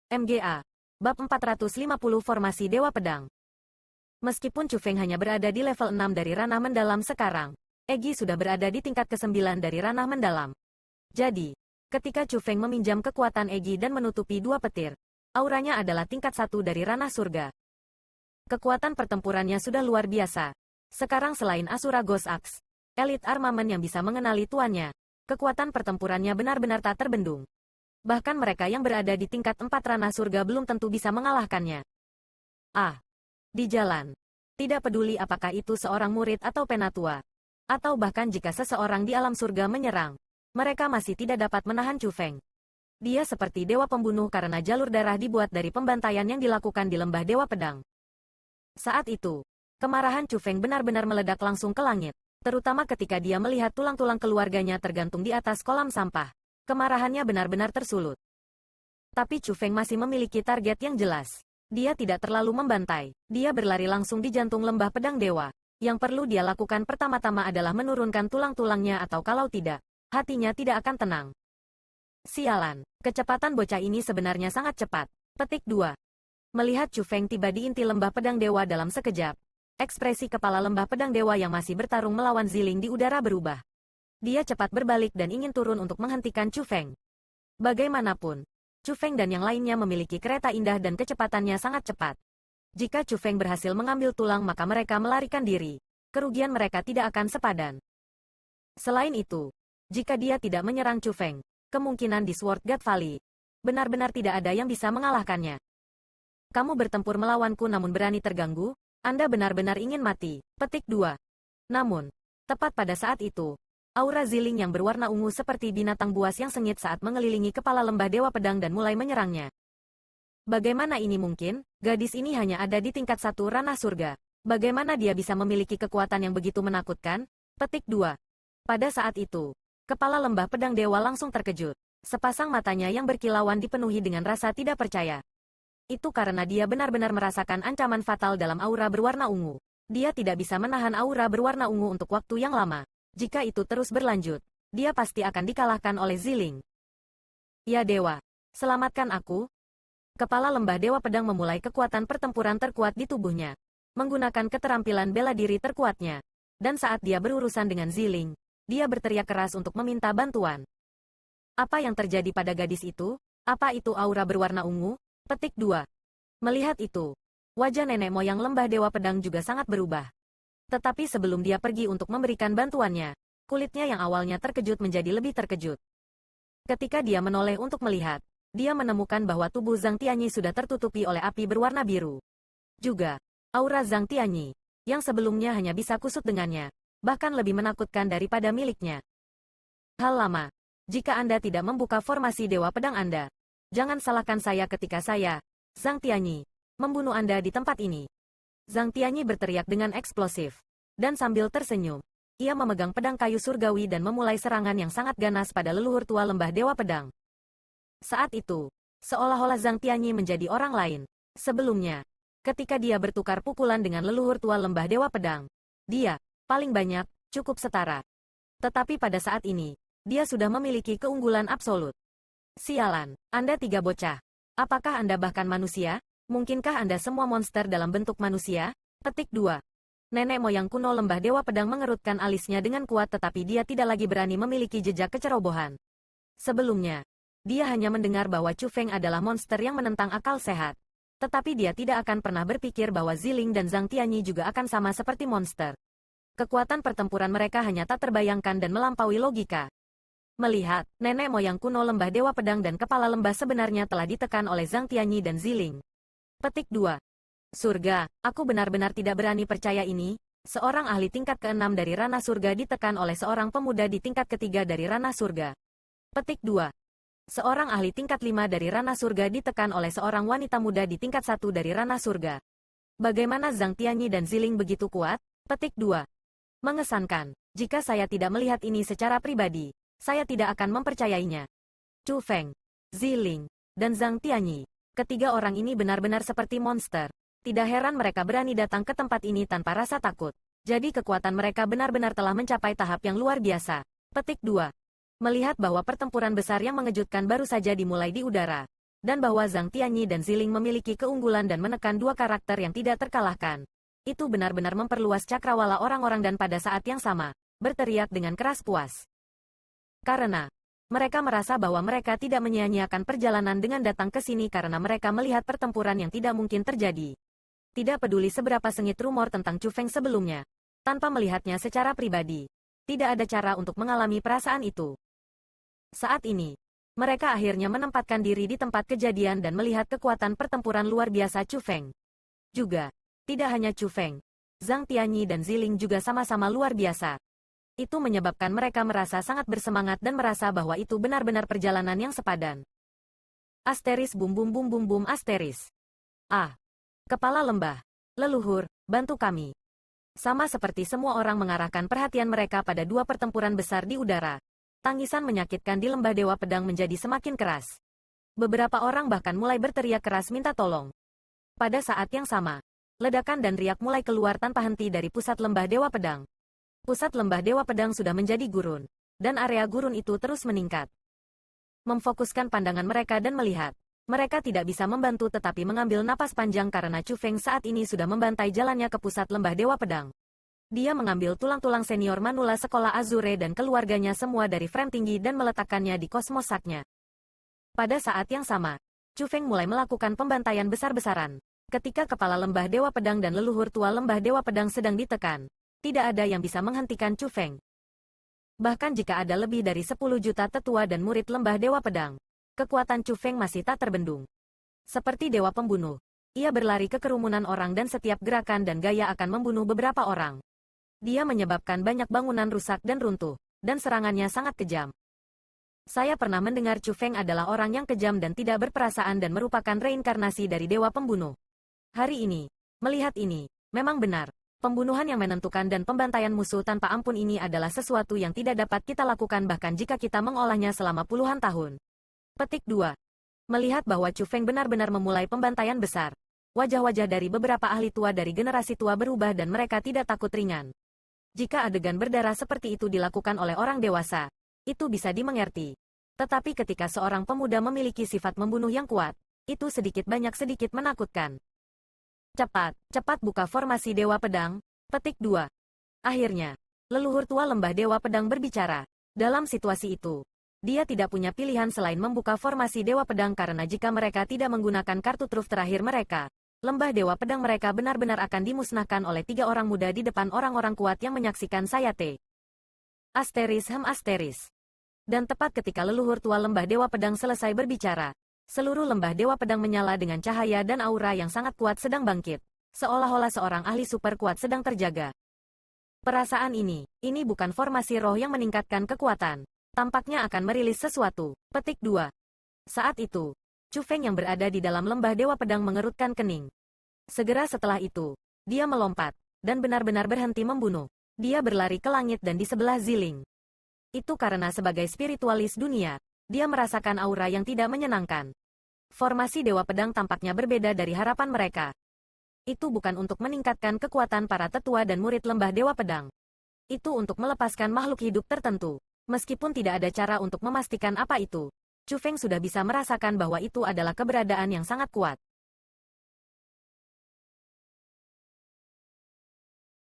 MGA. Bab 450 Formasi Dewa Pedang. Meskipun Chu Feng hanya berada di level 6 dari ranah mendalam sekarang, Egi sudah berada di tingkat ke-9 dari ranah mendalam. Jadi, ketika Chu Feng meminjam kekuatan Egi dan menutupi dua petir, auranya adalah tingkat 1 dari ranah surga. Kekuatan pertempurannya sudah luar biasa. Sekarang selain Asura Ghost Axe, elit armamen yang bisa mengenali tuannya, kekuatan pertempurannya benar-benar tak terbendung. Bahkan mereka yang berada di tingkat 4 ranah surga belum tentu bisa mengalahkannya. Di jalan. Tidak peduli apakah itu seorang murid atau penatua. Atau bahkan jika seseorang di alam surga menyerang, mereka masih tidak dapat menahan Chu Feng. Dia seperti dewa pembunuh karena jalur darah dibuat dari pembantaian yang dilakukan di lembah Dewa Pedang. Saat itu, kemarahan Chu Feng benar-benar meledak langsung ke langit, terutama ketika dia melihat tulang-tulang keluarganya tergantung di atas kolam sampah. Kemarahannya benar-benar tersulut. Tapi Chu Feng masih memiliki target yang jelas. Dia tidak terlalu membantai. Dia berlari langsung di jantung lembah pedang dewa. Yang perlu dia lakukan pertama-tama adalah menurunkan tulang-tulangnya atau kalau tidak, hatinya tidak akan tenang. Sialan, kecepatan bocah ini sebenarnya sangat cepat. Petik 2. Melihat Chu Feng tiba di inti lembah pedang dewa dalam sekejap, ekspresi kepala lembah pedang dewa yang masih bertarung melawan Ziling di udara berubah. Dia cepat berbalik dan ingin turun untuk menghentikan Chu Feng. Bagaimanapun, Chu Feng dan yang lainnya memiliki kereta indah dan kecepatannya sangat cepat. Jika Chu Feng berhasil mengambil tulang maka mereka melarikan diri. Kerugian mereka tidak akan sepadan. Selain itu, jika dia tidak menyerang Chu Feng, kemungkinan di Sword God Valley benar-benar tidak ada yang bisa mengalahkannya. Kamu bertempur melawanku namun berani terganggu? Anda benar-benar ingin mati. Petik 2. Namun, tepat pada saat itu, aura Ziling yang berwarna ungu seperti binatang buas yang sengit saat mengelilingi kepala lembah Dewa Pedang dan mulai menyerangnya. Bagaimana ini mungkin? Gadis ini hanya ada di tingkat 1 ranah surga. Bagaimana dia bisa memiliki kekuatan yang begitu menakutkan? Petik 2. Pada saat itu, kepala lembah pedang dewa langsung terkejut. Sepasang matanya yang berkilauan dipenuhi dengan rasa tidak percaya. Itu karena dia benar-benar merasakan ancaman fatal dalam aura berwarna ungu. Dia tidak bisa menahan aura berwarna ungu untuk waktu yang lama. Jika itu terus berlanjut, dia pasti akan dikalahkan oleh Ziling. Ya dewa, selamatkan aku. Kepala lembah Dewa Pedang memulai kekuatan pertempuran terkuat di tubuhnya, menggunakan keterampilan bela diri terkuatnya. Dan saat dia berurusan dengan Ziling, dia berteriak keras untuk meminta bantuan. Apa yang terjadi pada gadis itu? Apa itu aura berwarna ungu? Petik 2. Melihat itu, wajah nenek moyang lembah Dewa Pedang juga sangat berubah. Tetapi sebelum dia pergi untuk memberikan bantuannya, kulitnya yang awalnya terkejut menjadi lebih terkejut. Ketika dia menoleh untuk melihat, dia menemukan bahwa tubuh Zhang Tianyi sudah tertutupi oleh api berwarna biru. Juga, aura Zhang Tianyi, yang sebelumnya hanya bisa kusut dengannya, bahkan lebih menakutkan daripada miliknya. Hal lama, jika Anda tidak membuka formasi Dewa Pedang Anda, jangan salahkan saya ketika saya, Zhang Tianyi, membunuh Anda di tempat ini. Zhang Tianyi berteriak dengan eksplosif. Dan sambil tersenyum, ia memegang pedang kayu surgawi dan memulai serangan yang sangat ganas pada leluhur tua lembah Dewa Pedang. Saat itu, seolah-olah Zhang Tianyi menjadi orang lain. Sebelumnya, ketika dia bertukar pukulan dengan leluhur tua lembah Dewa Pedang, dia, paling banyak, cukup setara. Tetapi pada saat ini, dia sudah memiliki keunggulan absolut. Sialan, Anda 3 bocah. Apakah Anda bahkan manusia? Mungkinkah Anda semua monster dalam bentuk manusia? Petik 2. Nenek moyang kuno lembah Dewa Pedang mengerutkan alisnya dengan kuat tetapi dia tidak lagi berani memiliki jejak kecerobohan. Sebelumnya, dia hanya mendengar bahwa Chu Feng adalah monster yang menentang akal sehat. Tetapi dia tidak akan pernah berpikir bahwa Ziling dan Zhang Tianyi juga akan sama seperti monster. Kekuatan pertempuran mereka hanya tak terbayangkan dan melampaui logika. Melihat, nenek moyang kuno lembah Dewa Pedang dan kepala lembah sebenarnya telah ditekan oleh Zhang Tianyi dan Ziling. Petik 2. Surga, aku benar-benar tidak berani percaya ini. Seorang ahli tingkat ke-6 dari ranah surga ditekan oleh seorang pemuda di tingkat ketiga dari ranah surga. Petik 2. Seorang ahli tingkat 5 dari ranah surga ditekan oleh seorang wanita muda di tingkat 1 dari ranah surga. Bagaimana Zhang Tianyi dan Ziling begitu kuat? Petik 2. Mengesankan, jika saya tidak melihat ini secara pribadi, saya tidak akan mempercayainya. Chu Feng, Ziling, dan Zhang Tianyi. Ketiga orang ini benar-benar seperti monster. Tidak heran mereka berani datang ke tempat ini tanpa rasa takut. Jadi kekuatan mereka benar-benar telah mencapai tahap yang luar biasa. Petik 2. Melihat bahwa pertempuran besar yang mengejutkan baru saja dimulai di udara, dan bahwa Zhang Tianyi dan Ziling memiliki keunggulan dan menekan dua karakter yang tidak terkalahkan. Itu benar-benar memperluas cakrawala orang-orang dan pada saat yang sama, berteriak dengan keras puas. Karena mereka merasa bahwa mereka tidak menyia-nyiakan perjalanan dengan datang ke sini karena mereka melihat pertempuran yang tidak mungkin terjadi. Tidak peduli seberapa sengit rumor tentang Chu Feng sebelumnya. Tanpa melihatnya secara pribadi, tidak ada cara untuk mengalami perasaan itu. Saat ini, mereka akhirnya menempatkan diri di tempat kejadian dan melihat kekuatan pertempuran luar biasa Chu Feng. Juga, tidak hanya Chu Feng, Zhang Tianyi dan Ziling juga sama-sama luar biasa. Itu menyebabkan mereka merasa sangat bersemangat dan merasa bahwa itu benar-benar perjalanan yang sepadan. Asteris bum bum bum bum bum asteris. Kepala lembah. Leluhur, bantu kami. Sama seperti semua orang mengarahkan perhatian mereka pada dua pertempuran besar di udara. Tangisan menyakitkan di lembah Dewa Pedang menjadi semakin keras. Beberapa orang bahkan mulai berteriak keras minta tolong. Pada saat yang sama, ledakan dan riak mulai keluar tanpa henti dari pusat lembah Dewa Pedang. Pusat lembah Dewa Pedang sudah menjadi gurun, dan area gurun itu terus meningkat. Memfokuskan pandangan mereka dan melihat. Mereka tidak bisa membantu tetapi mengambil napas panjang karena Chu Feng saat ini sudah membantai jalannya ke pusat lembah Dewa Pedang. Dia mengambil tulang-tulang senior manula sekolah Azure dan keluarganya semua dari frame tinggi dan meletakkannya di kosmos saknya. Pada saat yang sama, Chu Feng mulai melakukan pembantaian besar-besaran. Ketika kepala lembah Dewa Pedang dan leluhur tua lembah Dewa Pedang sedang ditekan, tidak ada yang bisa menghentikan Chu Feng. Bahkan jika ada lebih dari 10 juta tetua dan murid lembah Dewa Pedang, kekuatan Chu Feng masih tak terbendung. Seperti dewa pembunuh, ia berlari ke kerumunan orang dan setiap gerakan dan gaya akan membunuh beberapa orang. Dia menyebabkan banyak bangunan rusak dan runtuh, dan serangannya sangat kejam. Saya pernah mendengar Chu Feng adalah orang yang kejam dan tidak berperasaan dan merupakan reinkarnasi dari dewa pembunuh. Hari ini, melihat ini, memang benar. Pembunuhan yang menentukan dan pembantaian musuh tanpa ampun ini adalah sesuatu yang tidak dapat kita lakukan bahkan jika kita mengolahnya selama puluhan tahun. Petik 2. Melihat bahwa Chu Feng benar-benar memulai pembantaian besar. Wajah-wajah dari beberapa ahli tua dari generasi tua berubah dan mereka tidak takut ringan. Jika adegan berdarah seperti itu dilakukan oleh orang dewasa, itu bisa dimengerti. Tetapi ketika seorang pemuda memiliki sifat membunuh yang kuat, itu sedikit menakutkan. Cepat buka formasi Dewa Pedang. Petik 2. Akhirnya, leluhur tua lembah Dewa Pedang berbicara. Dalam situasi itu, dia tidak punya pilihan selain membuka formasi Dewa Pedang karena jika mereka tidak menggunakan kartu truf terakhir mereka, lembah Dewa Pedang mereka benar-benar akan dimusnahkan oleh 3 orang muda di depan orang-orang kuat yang menyaksikan Sayate. Asteris. Dan tepat ketika leluhur tua lembah Dewa Pedang selesai berbicara, seluruh lembah Dewa Pedang menyala dengan cahaya dan aura yang sangat kuat sedang bangkit. Seolah-olah seorang ahli super kuat sedang terjaga. Perasaan ini bukan formasi roh yang meningkatkan kekuatan. Tampaknya akan merilis sesuatu. Petik 2. Saat itu, Chu Feng yang berada di dalam lembah Dewa Pedang mengerutkan kening. Segera setelah itu, dia melompat, dan benar-benar berhenti membunuh. Dia berlari ke langit dan di sebelah Ziling. Itu karena sebagai spiritualis dunia, dia merasakan aura yang tidak menyenangkan. Formasi Dewa Pedang tampaknya berbeda dari harapan mereka. Itu bukan untuk meningkatkan kekuatan para tetua dan murid lembah Dewa Pedang. Itu untuk melepaskan makhluk hidup tertentu. Meskipun tidak ada cara untuk memastikan apa itu, Chu Feng sudah bisa merasakan bahwa itu adalah keberadaan yang sangat kuat.